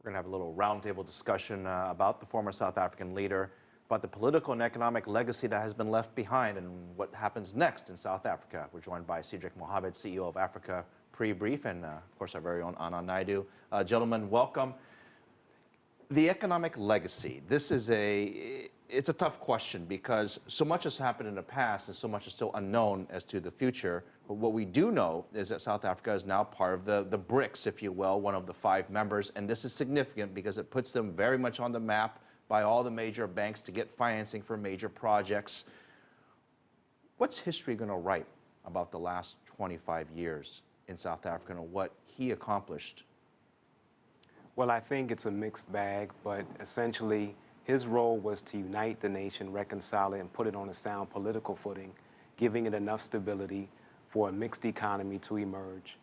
We're going to have a little roundtable discussion about the former South African leader, about the political and economic legacy that has been left behind and what happens next in South Africa. We're joined by Cedric, CEO of Africa PreBrief, and of course our very own Anand Naidoo. Gentlemen, welcome. The economic legacy, it's a tough question because so much has happened in the past and so much is still unknown as to the future. But what we do know is that South Africa is now part of the BRICS, if you will, one of the 5 members. And this is significant because it puts them very much on the map by all the major banks to get financing for major projects. What's history going to write about the last 25 years in South Africa and what he accomplished? Well, I think it's a mixed bag, but essentially his role was to unite the nation, reconcile it, and put it on a sound political footing, giving it enough stability for a mixed economy to emerge.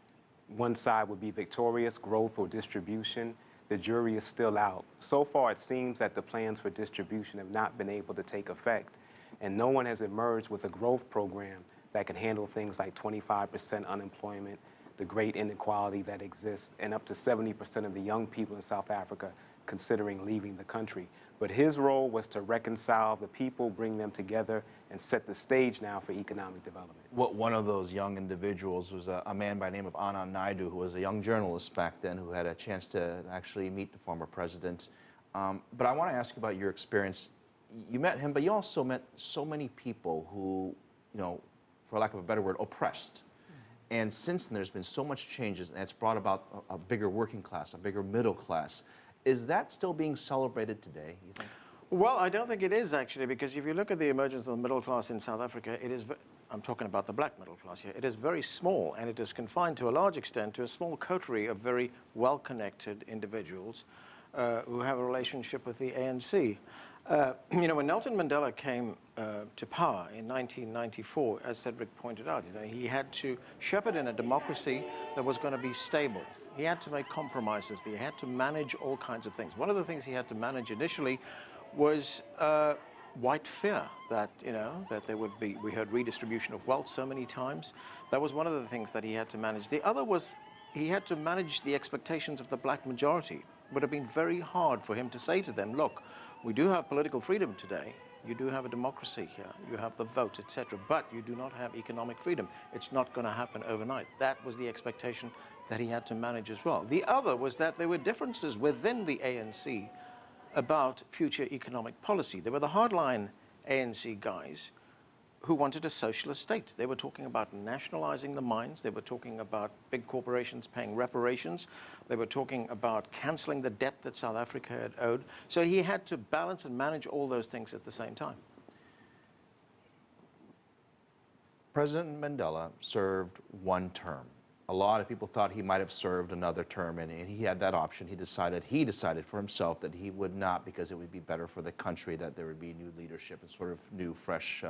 One side would be victorious, growth or distribution. The jury is still out. So far, it seems that the plans for distribution have not been able to take effect, and no one has emerged with a growth program that can handle things like 25% unemployment, the great inequality that exists, and up to 70% of the young people in South Africa considering leaving the country. But his role was to reconcile the people, bring them together, and set the stage now for economic development. One of those young individuals was a man by the name of Anand Naidoo, who was a young journalist back then, who had a chance to actually meet the former president. But I want to ask you about your experience. You met him, but you also met so many people who, for lack of a better word, oppressed. And since then, there's been so much changes, and it's brought about a bigger working class, a bigger middle class. Is that still being celebrated today, you think? Well, I don't think it is, actually, because if you look at the emergence of the middle class in South Africa, it is, I'm talking about the black middle class here, it is very small, and it is confined to a large extent to a small coterie of very well-connected individuals who have a relationship with the ANC. When Nelson Mandela came to power in 1994, as Cedric pointed out, he had to shepherd in a democracy that was going to be stable. He had to make compromises. He had to manage all kinds of things. One of the things he had to manage initially was white fear, that there would be, we heard redistribution of wealth so many times. That was one of the things that he had to manage. The other was he had to manage the expectations of the black majority. It would have been very hard for him to say to them, look, we do have political freedom today. You do have a democracy here. You have the vote, etc. But you do not have economic freedom. It's not going to happen overnight. That was the expectation that he had to manage as well. The other was that there were differences within the ANC about future economic policy. There were the hardline ANC guys who wanted a socialist state. They were talking about nationalizing the mines. They were talking about big corporations paying reparations. They were talking about canceling the debt that South Africa had owed. So he had to balance and manage all those things at the same time. President Mandela served 1 term. A lot of people thought he might have served another term, and he had that option. He decided for himself that he would not, because it would be better for the country, that there would be new leadership and sort of new, fresh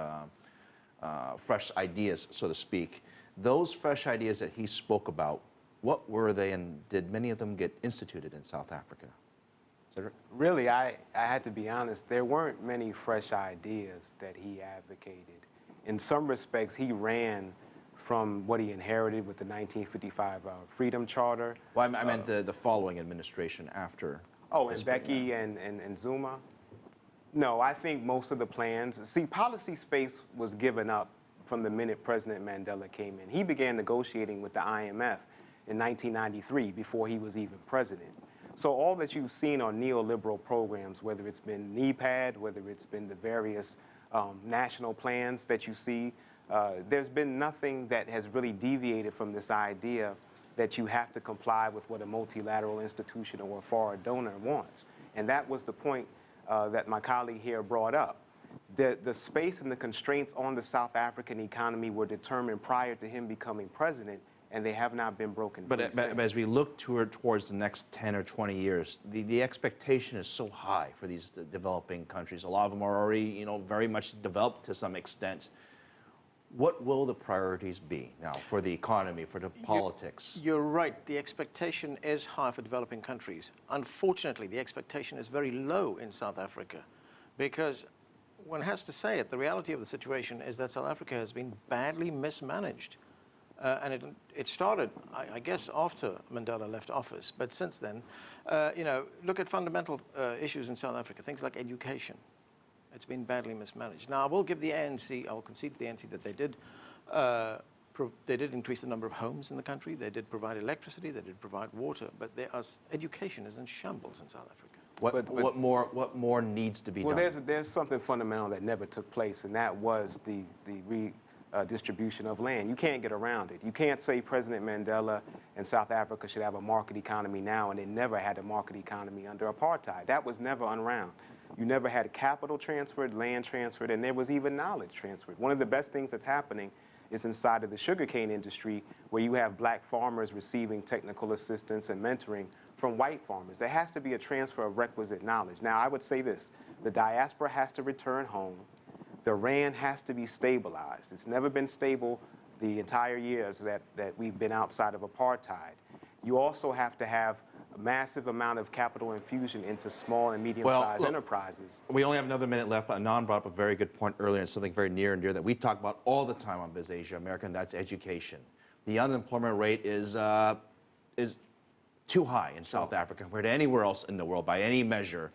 ideas, so to speak. Those fresh ideas that he spoke about, what were they, and did many of them get instituted in South Africa? Cedric? Really, I had to be honest, there weren't many fresh ideas that he advocated. In some respects, he ran from what he inherited with the 1955 Freedom Charter. Well, I meant the following administration after. Oh, and Becky and Zuma? No, I think most of the plans, see, policy space was given up from the minute President Mandela came in. He began negotiating with the IMF in 1993 before he was even president. So all that you've seen are neoliberal programs, whether it's been NEPAD, whether it's been the various national plans that you see, there's been nothing that has really deviated from this idea that you have to comply with what a multilateral institution or a foreign donor wants. And that was the point that my colleague here brought up. The space and the constraints on the South African economy were determined prior to him becoming president, and they have not been broken. But as we look towards the next 10 or 20 years, the expectation is so high for these developing countries. A lot of them are already, very much developed to some extent. What will the priorities be now for the economy, for the politics? You're right. The expectation is high for developing countries. Unfortunately, the expectation is very low in South Africa because one has to say it. The reality of the situation is that South Africa has been badly mismanaged And it started, I guess, after Mandela left office. But since then, you know, look at fundamental issues in South Africa, things like education. It's been badly mismanaged. Now, I will give the ANC, I will concede to the ANC that they did increase the number of homes in the country. They did provide electricity. They did provide water. But education is in shambles in South Africa. What more needs to be done? Well, there's something fundamental that never took place, and that was the distribution of land. You can't get around it. You can't say President Mandela and South Africa should have a market economy now, and they never had a market economy under apartheid. That was never around. You never had capital transferred, land transferred, and there was even knowledge transferred. One of the best things that's happening is inside of the sugarcane industry, where you have black farmers receiving technical assistance and mentoring from white farmers. There has to be a transfer of requisite knowledge. Now, I would say this: the diaspora has to return home. The rand has to be stabilized. It's never been stable the entire years that we've been outside of apartheid. You also have to have a massive amount of capital infusion into small and medium-sized enterprises. We only have another minute left. Anand brought up a very good point earlier, and something very near and dear that we talk about all the time on Biz Asia America, and that's education. The unemployment rate is too high in South Africa compared to anywhere else in the world by any measure.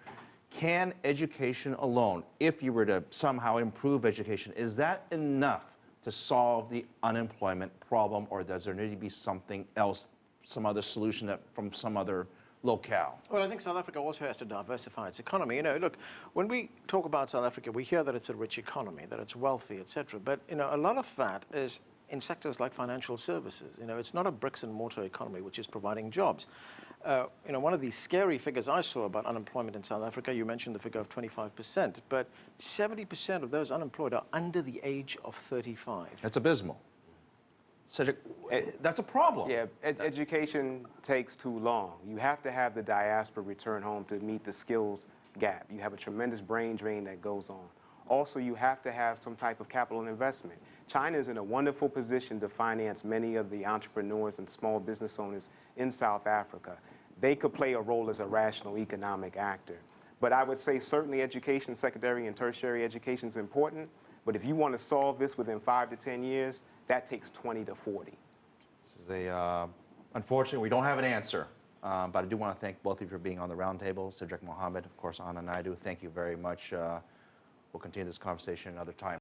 Can education alone, if you were to somehow improve education, is that enough to solve the unemployment problem, or does there need to be something else, some other solution from some other locale? Well, I think South Africa also has to diversify its economy. You know, look, when we talk about South Africa, we hear that it's a rich economy, that it's wealthy, etc. But, you know, a lot of that is in sectors like financial services. You know, it's not a bricks and mortar economy which is providing jobs. You know, one of the scary figures I saw about unemployment in South Africa, you mentioned the figure of 25%, but 70% of those unemployed are under the age of 35. That's abysmal. Cedric, that's a problem. Yeah, education takes too long. You have to have the diaspora return home to meet the skills gap. You have a tremendous brain drain that goes on. Also, you have to have some type of capital investment. China is in a wonderful position to finance many of the entrepreneurs and small business owners in South Africa. They could play a role as a rational economic actor. But I would say certainly education, secondary and tertiary education is important. But if you want to solve this within 5 to 10 years, that takes 20 to 40. This is unfortunately, we don't have an answer. But I do want to thank both of you for being on the roundtable. Cedric Mohammed, of course, Anand, Naidoo, thank you very much. We'll continue this conversation another time.